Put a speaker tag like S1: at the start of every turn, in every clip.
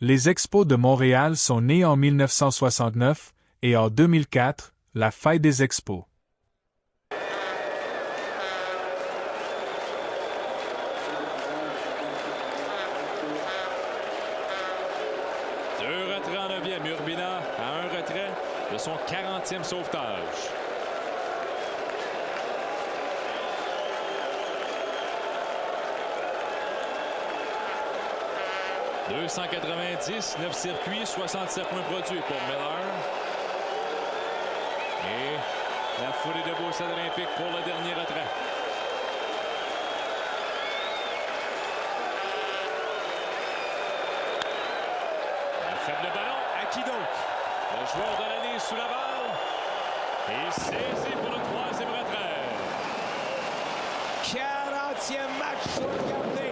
S1: Les Expos de Montréal sont nés en 1969 et en 2004, la Fête des Expos.
S2: Deux retraits en 9e. Urbina à un retrait de son 40e sauvetage. « 290, 9 circuits, 67 points produits pour Miller. Et la foulée de beau stade olympique pour le dernier retrait. Il fait le ballon. À qui donc? Le joueur de l'année sous la balle. Et saisi pour le troisième retrait.
S3: 40e match sauvegardé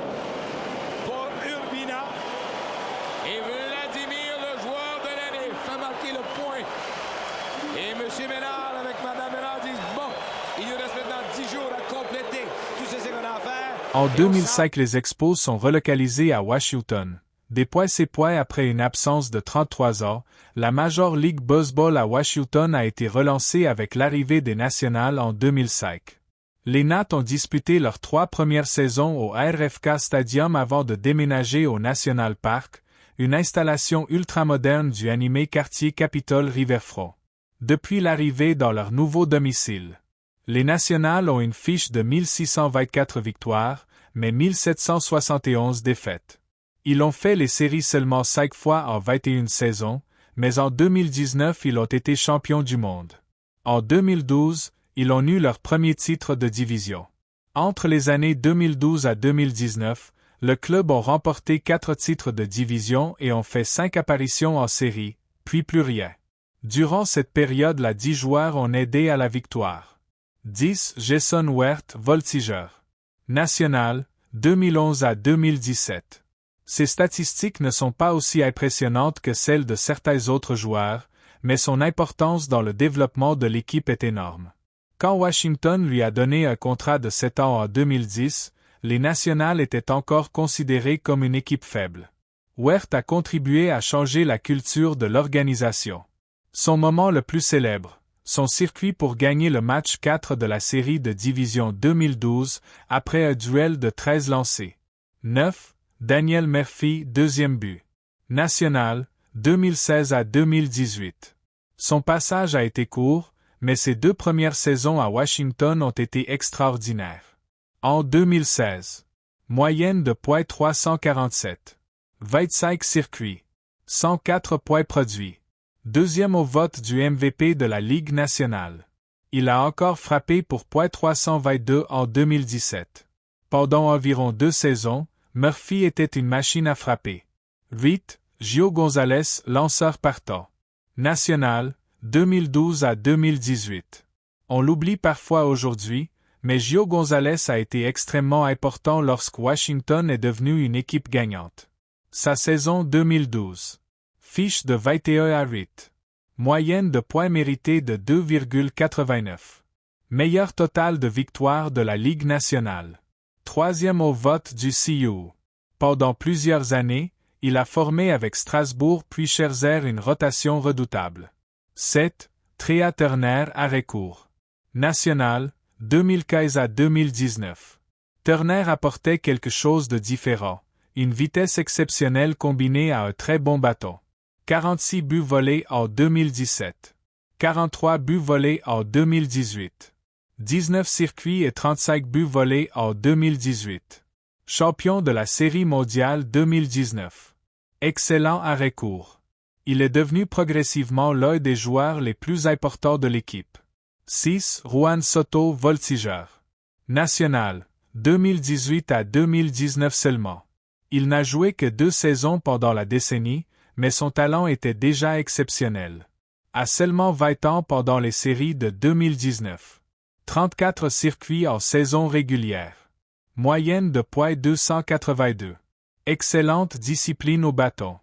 S3: pour Urbina. Et Vladimir, le joueur de l'année, fait marquer le point. Et M. Ménard avec Mme Ménard disent bon, il nous reste maintenant 10 jours à compléter tout ce qu'on a à faire.
S1: En 2005, les Expos sont relocalisés à Washington. Des points après une absence de 33 ans, la Major League Baseball à Washington a été relancée avec l'arrivée des Nationals en 2005. Les Nats ont disputé leurs 3 premières saisons au RFK Stadium avant de déménager au National Park, une installation ultramoderne du animé quartier Capitol Riverfront. Depuis l'arrivée dans leur nouveau domicile, les Nationals ont une fiche de 1624 victoires, mais 1771 défaites. Ils ont fait les séries seulement 5 fois en 21 saisons, mais en 2019 ils ont été champions du monde. En 2012, ils ont eu leur premier titre de division. Entre les années 2012 à 2019, le club a remporté 4 titres de division et ont fait 5 apparitions en série, puis plus rien. Durant cette période, 10 joueurs ont aidé à la victoire. 10. Jason Wert, voltigeur. National, 2011 à 2017. Ces statistiques ne sont pas aussi impressionnantes que celles de certains autres joueurs, mais son importance dans le développement de l'équipe est énorme. Quand Washington lui a donné un contrat de 7 ans en 2010, les Nationals étaient encore considérés comme une équipe faible. Wert a contribué à changer la culture de l'organisation. Son moment le plus célèbre, son circuit pour gagner le match 4 de la série de division 2012 après un duel de 13 lancés. 9. Daniel Murphy, deuxième but. National, 2016 à 2018. Son passage a été court, mais ses 2 premières saisons à Washington ont été extraordinaires. En 2016, moyenne de points 347. 25 circuits. 104 points produits. Deuxième au vote du MVP de la Ligue nationale. Il a encore frappé pour .322 en 2017. Pendant environ 2 saisons, Murphy était une machine à frapper. 8. Gio Gonzalez, lanceur partant. National, 2012 à 2018. On l'oublie parfois aujourd'hui, mais Gio Gonzalez a été extrêmement important lorsque Washington est devenu une équipe gagnante. Sa saison 2012. Fiche de 21 à 8. Moyenne de points mérités de 2,89. Meilleur total de victoires de la Ligue nationale. 3e au vote du CU. Pendant plusieurs années, il a formé avec Strasbourg puis Scherzer une rotation redoutable. 7. Trea Turner, arrêt-court. National, 2015 à 2019. Turner apportait quelque chose de différent, une vitesse exceptionnelle combinée à un très bon bâton. 46 buts volés en 2017. 43 buts volés en 2018. 19 circuits et 35 buts volés en 2018. Champion de la Série mondiale 2019. Excellent arrêt-court. Il est devenu progressivement l'un des joueurs les plus importants de l'équipe. 6. Juan Soto, voltigeur. National, 2018 à 2019 seulement. Il n'a joué que 2 saisons pendant la décennie, mais son talent était déjà exceptionnel. À seulement 20 ans pendant les séries de 2019. 34 circuits en saison régulière. Moyenne de .282. Excellente discipline au bâton.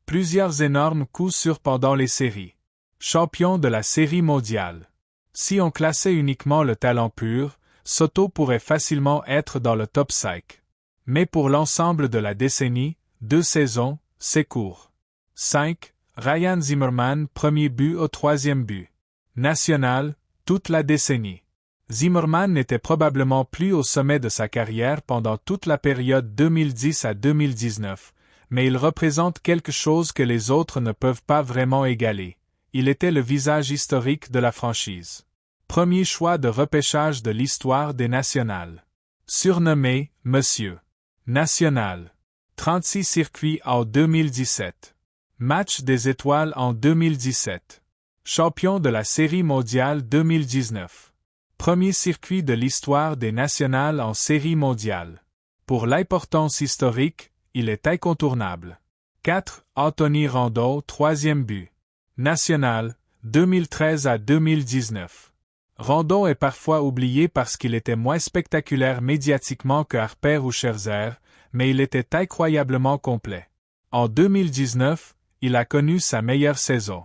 S1: Plusieurs énormes coups sûrs pendant les séries. Champion de la Série mondiale. Si on classait uniquement le talent pur, Soto pourrait facilement être dans le top 5. Mais pour l'ensemble de la décennie, 2 saisons, c'est court. 5. Ryan Zimmerman, premier but au 3e but. National, toute la décennie. Zimmerman n'était probablement plus au sommet de sa carrière pendant toute la période 2010 à 2019, mais il représente quelque chose que les autres ne peuvent pas vraiment égaler. Il était le visage historique de la franchise. Premier choix de repêchage de l'histoire des Nationales. Surnommé « Monsieur National ». 36 circuits en 2017. Match des étoiles en 2017. Champion de la Série mondiale 2019. Premier circuit de l'histoire des Nationales en Série mondiale. Pour l'importance historique, il est incontournable. 4. Anthony Rondeau, 3e but. National, 2013 à 2019. Rondeau est parfois oublié parce qu'il était moins spectaculaire médiatiquement que Harper ou Scherzer, mais il était incroyablement complet. En 2019, il a connu sa meilleure saison.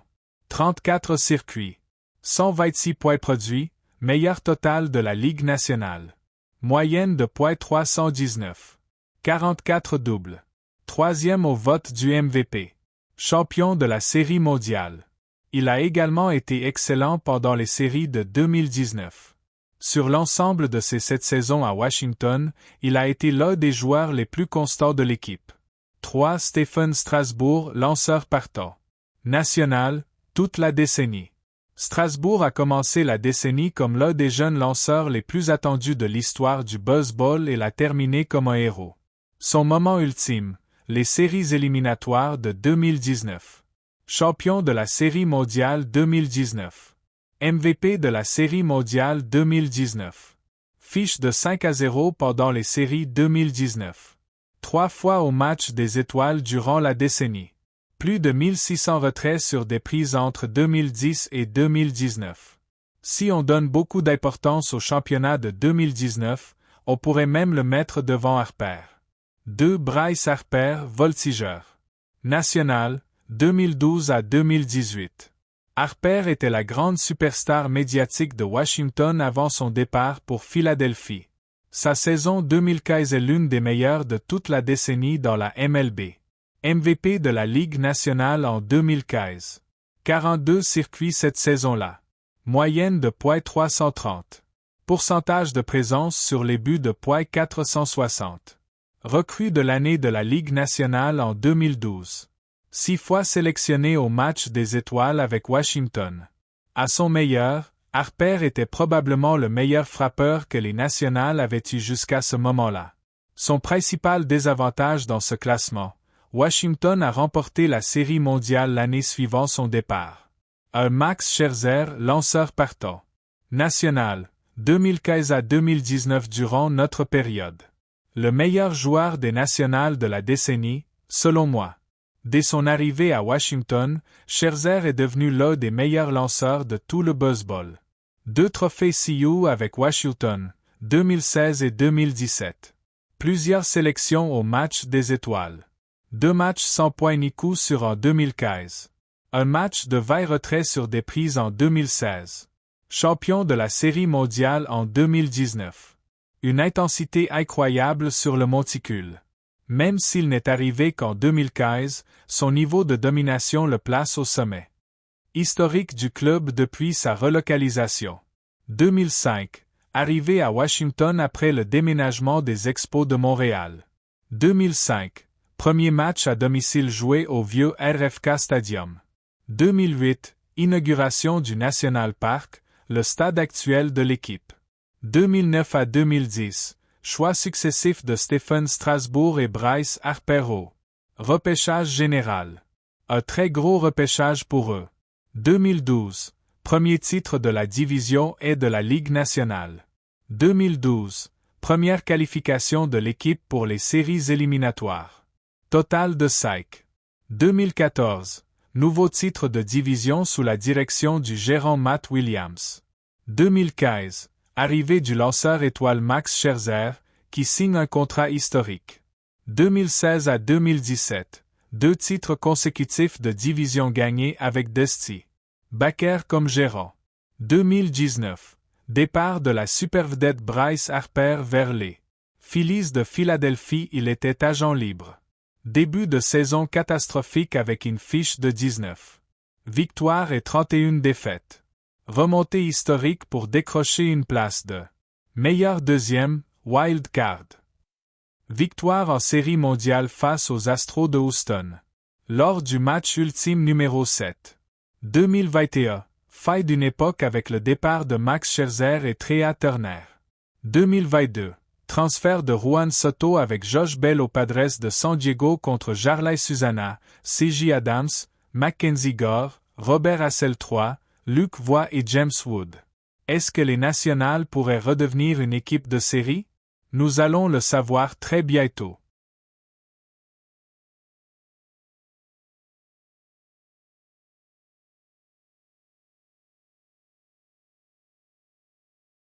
S1: 34 circuits. 126 points produits, meilleur total de la Ligue nationale. Moyenne de .319. 44 doubles. 3e au vote du MVP. Champion de la Série mondiale. Il a également été excellent pendant les séries de 2019. Sur l'ensemble de ses 7 saisons à Washington, il a été l'un des joueurs les plus constants de l'équipe. 3. Stephen Strasburg, lanceur partant. National, toute la décennie. Strasburg a commencé la décennie comme l'un des jeunes lanceurs les plus attendus de l'histoire du baseball et l'a terminé comme un héros. Son moment ultime, les séries éliminatoires de 2019. Champion de la Série mondiale 2019. MVP de la Série mondiale 2019. Fiche de 5-0 pendant les séries 2019. 3 fois au match des étoiles durant la décennie. Plus de 1600 retraits sur des prises entre 2010 et 2019. Si on donne beaucoup d'importance au championnat de 2019, on pourrait même le mettre devant Harper. 2. Bryce Harper, voltigeur. National, 2012 à 2018. Harper était la grande superstar médiatique de Washington avant son départ pour Philadelphie. Sa saison 2015 est l'une des meilleures de toute la décennie dans la MLB. MVP de la Ligue nationale en 2015. 42 circuits cette saison-là. Moyenne de .330. Pourcentage de présence sur les buts de .460. Recrue de l'année de la Ligue nationale en 2012. 6 fois sélectionné au match des étoiles avec Washington. À son meilleur, Harper était probablement le meilleur frappeur que les Nationales avaient eu jusqu'à ce moment-là. Son principal désavantage dans ce classement, Washington a remporté la Série mondiale l'année suivant son départ. Un Max Scherzer, lanceur partant. National, 2015 à 2019 durant notre période. Le meilleur joueur des Nationales de la décennie, selon moi. Dès son arrivée à Washington, Scherzer est devenu l'un des meilleurs lanceurs de tout le baseball. 2 trophées CU avec Washington, 2016 et 2017. Plusieurs sélections au match des étoiles. 2 matchs sans points ni coups sur en 2015. Un match de 20 retraits sur des prises en 2016. Champion de la Série mondiale en 2019. Une intensité incroyable sur le monticule. Même s'il n'est arrivé qu'en 2015, son niveau de domination le place au sommet. Historique du club depuis sa relocalisation. 2005. Arrivé à Washington après le déménagement des Expos de Montréal. 2005. Premier match à domicile joué au vieux RFK Stadium. 2008. Inauguration du National Park, le stade actuel de l'équipe. 2009 à 2010. Choix successifs de Stephen Strasburg et Bryce Harper. Repêchage général. Un très gros repêchage pour eux. 2012. Premier titre de la division et de la Ligue nationale. 2012. Première qualification de l'équipe pour les séries éliminatoires. Total de 5. 2014. Nouveau titre de division sous la direction du gérant Matt Williams. 2015. Arrivée du lanceur étoile Max Scherzer, qui signe un contrat historique. 2016 à 2017. 2 titres consécutifs de division gagnés avec Dusty Baker comme gérant. 2019. Départ de la supervedette Bryce Harper vers les Phillies de Philadelphie. Il était agent libre. Début de saison catastrophique avec une fiche de 19 victoires et 31 défaites. Remontée historique pour décrocher une place de meilleur deuxième, wild card. Victoire en série mondiale face aux Astros de Houston. Lors du match ultime numéro 7. 2021, faille d'une époque avec le départ de Max Scherzer et Trea Turner. 2022, transfert de Juan Soto avec Josh Bell aux Padres de San Diego contre Jarley Susana, C.J. Adams, Mackenzie Gore, Robert Hassell III, Luke Voit et James Wood. Est-ce que les Nationals pourraient redevenir une équipe de série? Nous allons le savoir très bientôt.